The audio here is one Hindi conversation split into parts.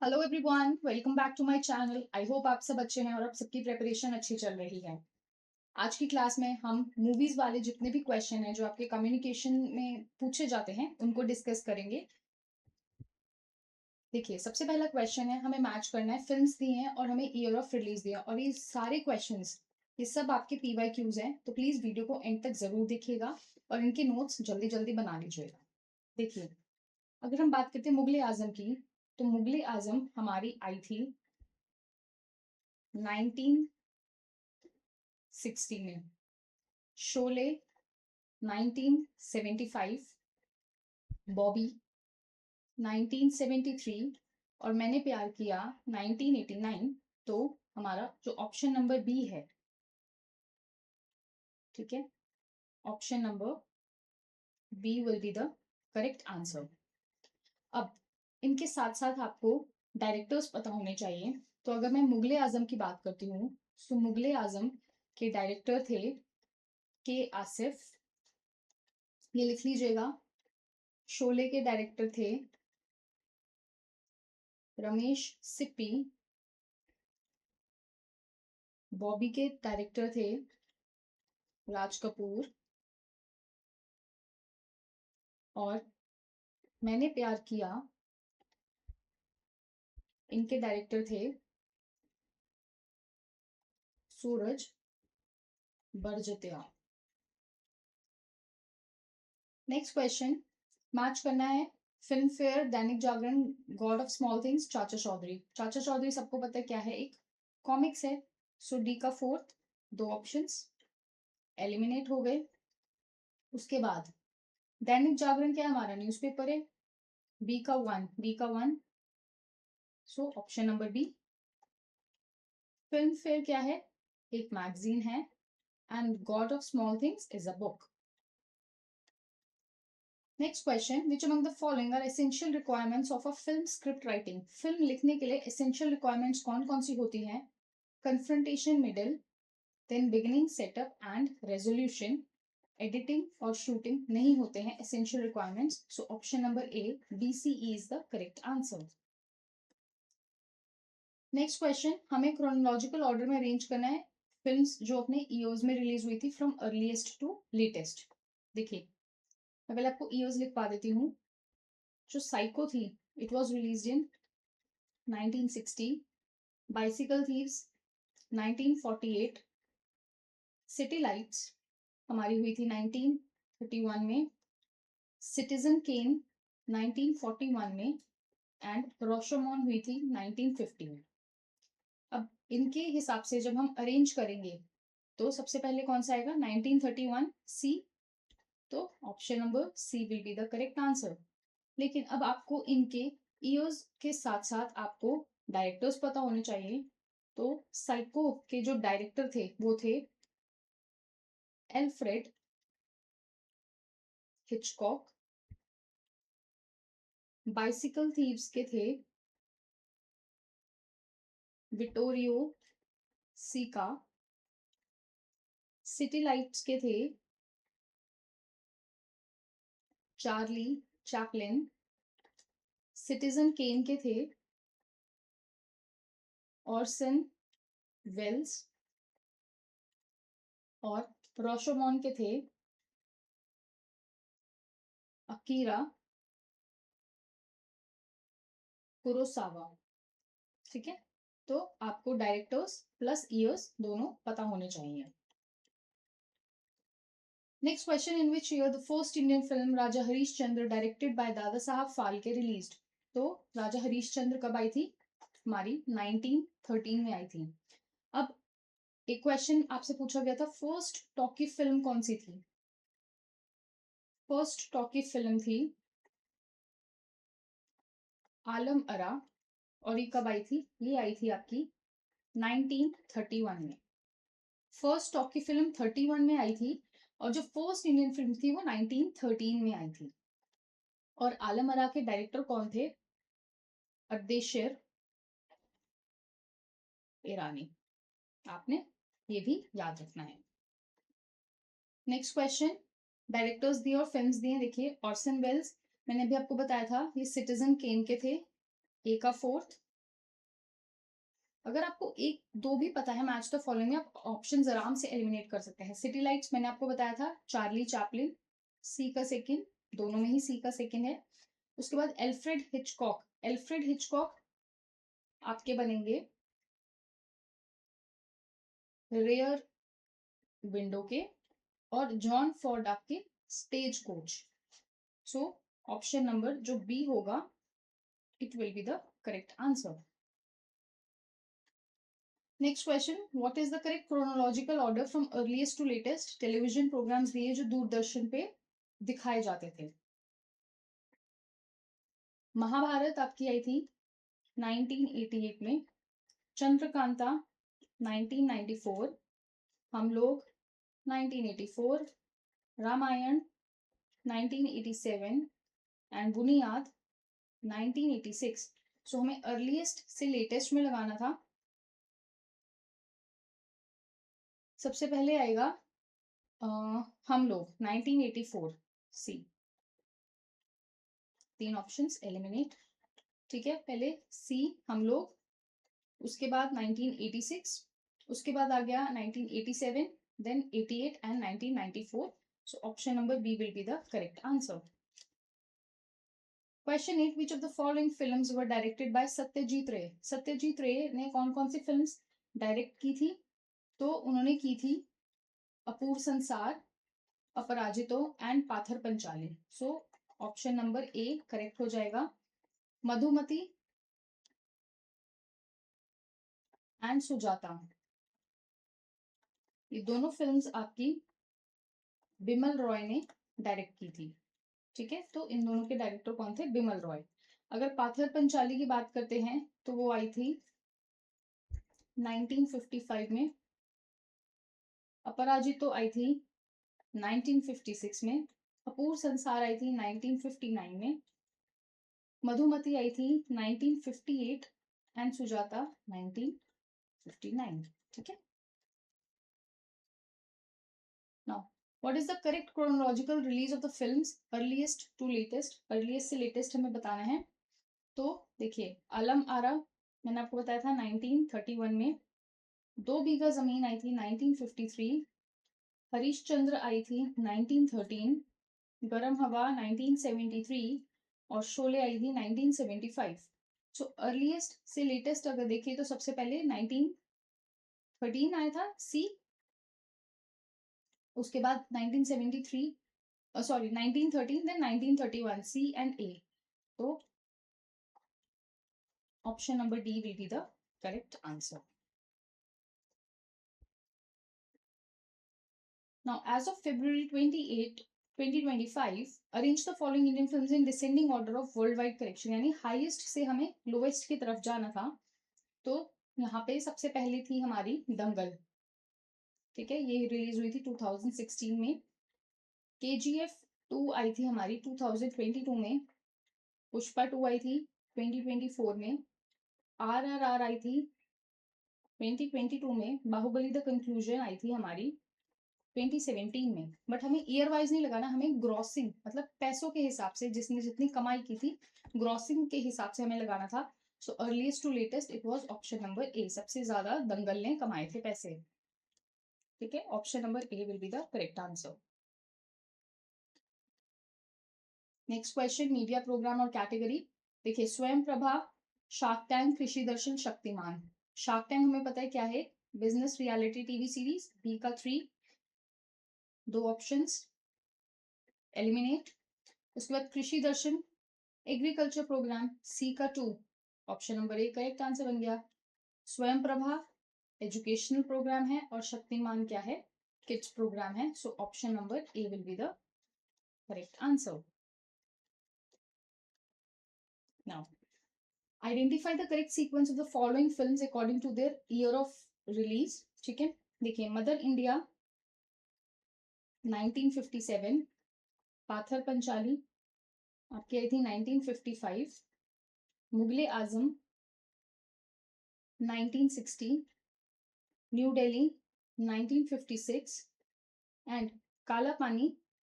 Hello everyone, welcome back to my channel. I hope आप सब अच्छे हैं और आप सबकी प्रिपरेशन अच्छी चल रही है। आज की क्लास में हम मूवीज वाले जितने भी क्वेश्चन हैं जो आपके कम्युनिकेशन में पूछे जाते हैं उनको डिस्कस करेंगे। देखिए, सबसे पहला क्वेश्चन है, हमें मैच करना है, फिल्म्स दी हैं और हमें ईयर ऑफ रिलीज दिया और ये सारे क्वेश्चंस ये सब आपके PYQs हैं, तो प्लीज वीडियो को एंड तक जरूर देखिएगा और इनके नोट्स जल्दी जल्दी बना लीजिएगा। देखिए, अगर हम बात करते हैं मुगले आजम की, तो मुगले आजम हमारी आई थी 1960 में, शोले 1975, बॉबी 1973 और मैंने प्यार किया 1989। तो हमारा जो ऑप्शन नंबर बी है, ठीक है, option number B will be the correct answer. अब इनके साथ साथ आपको डायरेक्टर्स पता होने चाहिए। तो अगर मैं मुगले आजम की बात करती हूँ, तो मुगले आजम के डायरेक्टर थे K आसिफ, ये लिख लीजिएगा। शोले के डायरेक्टर थे रमेश सिप्पी, बॉबी के डायरेक्टर थे राज कपूर और मैंने प्यार किया, इनके डायरेक्टर थे सूरज बड़जत्या। नेक्स्ट क्वेश्चन, मैच करना है film fair, Dainik Jagran, God of Small things, चाचा चौधरी। चाचा चौधरी सबको पता है क्या है, एक कॉमिक्स है। सो डी का फोर्थ, दो ऑप्शंस एलिमिनेट हो गए। उसके बाद दैनिक जागरण क्या हमारा न्यूज़पेपर है, बी का one. So option number B. Filmfare क्या है, एक मैगजीन है and God of Small Things is a book. Next question, which among the following are essential requirements of a film script writing. फिल्म लिखने के लिए एसेंशियल रिक्वायरमेंट्स कौन कौन सी होती हैं? Confrontation middle, then beginning setup and resolution, editing और शूटिंग नहीं होते हैं essential requirements. So option number A BCE is the correct answer. Next question, हमें क्रोनोलॉजिकल ऑर्डर में अरेंज करना है फिल्म्स जो अपने ईयर्स में रिलीज हुई थी, फ्रॉम अर्लीस्ट टू लेटेस्ट। देखिए, मैं पहले आपको ईयर्स लिखवा देती हूँ। जो साइको थी, it was released in 1960, bicycle thieves 1948, city lights हमारी हुई थी 1931 में, सिटीजन केन 1941 में एंड रोशोमोन हुई थी 1950 में। अब इनके हिसाब से जब हम अरेंज करेंगे तो सबसे पहले कौन सा आएगा, 1931 सी। तो option number C will be the correct answer. लेकिन अब आपको इनके ईयर्स के साथ साथ आपको डायरेक्टर्स पता होने चाहिए। तो साइको के जो डायरेक्टर थे वो थे एल्फ्रेड हिचकॉक, बाइसिकल थीव्स के थे विटोरियो सीका, सिटी लाइट्स के थे चार्ली चैपलिन, सिटीजन केन के थे ऑर्सन वेल्स और रोशोमोन के थे अकीरा कुरोसावा। ठीक है, तो आपको डायरेक्टर्स प्लस ईयर्स दोनों पता होने चाहिए। Next question, in which year the first Indian film Raja Harishchandra directed by Dada Saheb Phalke released. तो राजा हरीशचंद्र कब आई थी, हमारी 1913 में आई थी। अब एक क्वेश्चन आपसे पूछा गया था, फर्स्ट टॉकी फिल्म कौन सी थी? फर्स्ट टॉकी फिल्म थी आलम अरा और ये कब आई थी? ये आई थी आपकी 1931 में। फर्स्ट टॉकी फिल्म 31 में आई थी और जो फर्स्ट इंडियन फिल्म थी वो 1913 में आई थी। और आलम आरा के डायरेक्टर कौन थे? अर्देशिर ईरानी। आपने ये भी याद रखना है। नेक्स्ट क्वेश्चन, डायरेक्टर्स दिए और फिल्म्स दिए। देखिए, ऑर्सन वेल्स मैंने भी आपको बताया था, ये सिटीजन केन के थे, ए का फोर्थ, अगर आपको एक दो भी पता है मैच द फॉलोइंग में, आप ऑप्शन आराम से एलिमिनेट कर सकते हैं। सिटी लाइट्स मैंने आपको बताया था, चार्ली चैपलिन, सी का सेकंड, दोनों में ही सी का सेकंड है। उसके बाद एल्फ्रेड हिचकॉक, एल्फ्रेड हिचकॉक आपके बनेंगे रेयर विंडो के, और जॉन फॉर्ड आपके Stagecoach. So option number जो बी होगा, it will be the correct answer. Next question, what is the correct chronological order from earliest to latest television programmes दिए जो दूरदर्शन पे दिखाए जाते थे। महाभारत आपकी आई थी 1988 में, चंद्रकांता 1994, हम लोग 1984, रामायण 1987 एंड बुनियाद 1986। सो हमें अर्लीस्ट से लेटेस्ट में लगाना था। सबसे पहले आएगा हम लोग 1984 सी, तीन ऑप्शंस एलिमिनेट। ठीक है, पहले सी हम लोग, उसके बाद 1986, उसके बाद आ गया 1987, then 88 and 1994। So option number B will be the correct answer. Question 8, which of the following films were directed by Satyajit Ray. Satyajit रे ने कौन कौन सी फिल्म्स डायरेक्ट की थी? तो उन्होंने की थी अपूर्व संसार, अपराजितो एंड पाथर पंचाली। सो ऑप्शन नंबर ए करेक्ट हो जाएगा। मधुमती एंड सुजाता, ये दोनों फिल्म्स आपकी बिमल रॉय ने डायरेक्ट की थी। ठीक है, तो इन दोनों के डायरेक्टर कौन थे? बिमल रॉय। अगर पाथर पंचाली की बात करते हैं तो वो आई थी 1955 में, अपराजितो आई थी 1956 में, अपूर्व संसार आई थी 1959 में, मधुमती आई थी 1958 एंड सुजाता 1959। ठीक है, now what is the correct chronological release of the films earliest to latest. Earliest से लेटेस्ट हमें बताना है। तो देखिए, आलम आरा मैंने आपको बताया था 1931 में, दो बीघा जमीन आई थी 1953, हरीशचंद्र आई थी 1913, गरम हवा 1973 और शोले आई थी 1975। सो अर्लीस्ट से लेटेस्ट अगर देखिए तो सबसे पहले 1913 आया था सी, उसके बाद 1973 सॉरी 1913, देन 1931 सी एंड ए। तो option number D will be the correct answer. Now, as of February 28, 2025, arrange the following Indian films in descending order of worldwide collection, यानी हाईएस्ट से हमें लोवेस्ट की तरफ जाना था। तो यहाँ पे सबसे पहले थी हमारी दंगल। ठीक है, ये रिलीज हुई थी 2016 में। KGF 2 आई थी हमारी 2022 में, पुष्पा 2 आई थी 2024 में, RRR आई थी 2022 में, बाहुबली द कंक्लूजन आई थी हमारी 2017 में। बट हमें ईयर वाइज नहीं लगाना, हमें ग्रॉसिंग मतलब पैसों के हिसाब से, जिसने जितनी कमाई की थी ग्रॉसिंग के हिसाब से हमें लगाना था। So earliest to latest it was option number A, सबसे ज्यादा दंगल ने कमाए थे पैसे। ठीक है, option number A will be the correct answer. Next question, media programme और कैटेगरी। देखिए, स्वयं प्रभा, शार्क टैंक, कृषि दर्शन, शक्तिमान। शार्क टैंक हमें पता है क्या है, business reality TV series, B का 3, दो ऑप्शंस एलिमिनेट। उसके बाद कृषि दर्शन एग्रीकल्चर प्रोग्राम, सी का 2, option number A correct answer बन गया। स्वयं प्रभा एजुकेशनल प्रोग्राम है और शक्तिमान क्या है, किड्स प्रोग्राम है। So option number A will be the correct answer. Now identify the correct sequence of the following films according to their year of release. ठीक है, देखिए, मदर इंडिया 1957, पाथर पंचाली आपकी आई थी 1955, मुगले आजम 1960, न्यू दिल्ली 1956 एंड काला पानी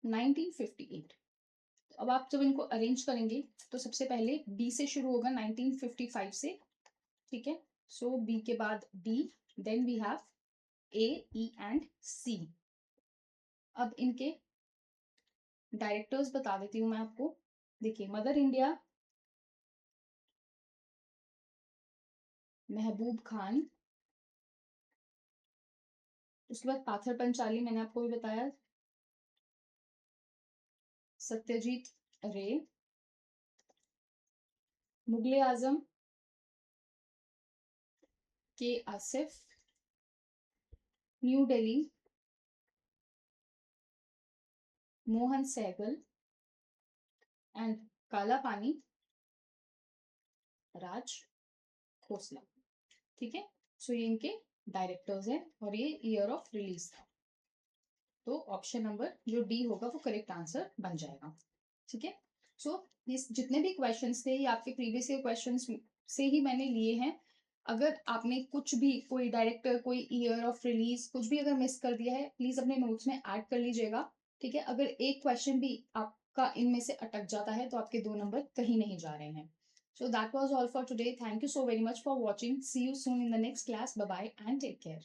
1958। अब आप जब इनको अरेंज करेंगे तो सबसे पहले बी से शुरू होगा 1955 से। ठीक है, सो बी के बाद D, then we have A, E and C. अब इनके डायरेक्टर्स बता देती हूँ मैं आपको। देखिए, मदर इंडिया महबूब खान, उसके बाद पाथर पंचाली मैंने आपको भी बताया, सत्यजीत रे, मुगले आजम के आसिफ, न्यू दिल्ली मोहन सहगल एंड काला पानी राज खोसला। ठीक है, सो ये इनके डायरेक्टर्स हैं और ये ईयर ऑफ रिलीज था। तो ऑप्शन नंबर जो डी होगा वो करेक्ट आंसर बन जाएगा। ठीक है, सो इस जितने भी क्वेश्चंस थे ये आपके प्रीवियस ईयर क्वेश्चंस से ही मैंने लिए हैं। अगर आपने कुछ भी कोई डायरेक्टर, कोई ईयर ऑफ रिलीज कुछ भी अगर मिस कर दिया है, प्लीज अपने नोट्स में ऐड कर लीजिएगा। ठीक है, अगर एक क्वेश्चन भी आपका इनमें से अटक जाता है तो आपके 2 नंबर कहीं नहीं जा रहे हैं। So that was all for today. Thank you so very much for watching. See you soon in the next class. Bye bye and take care.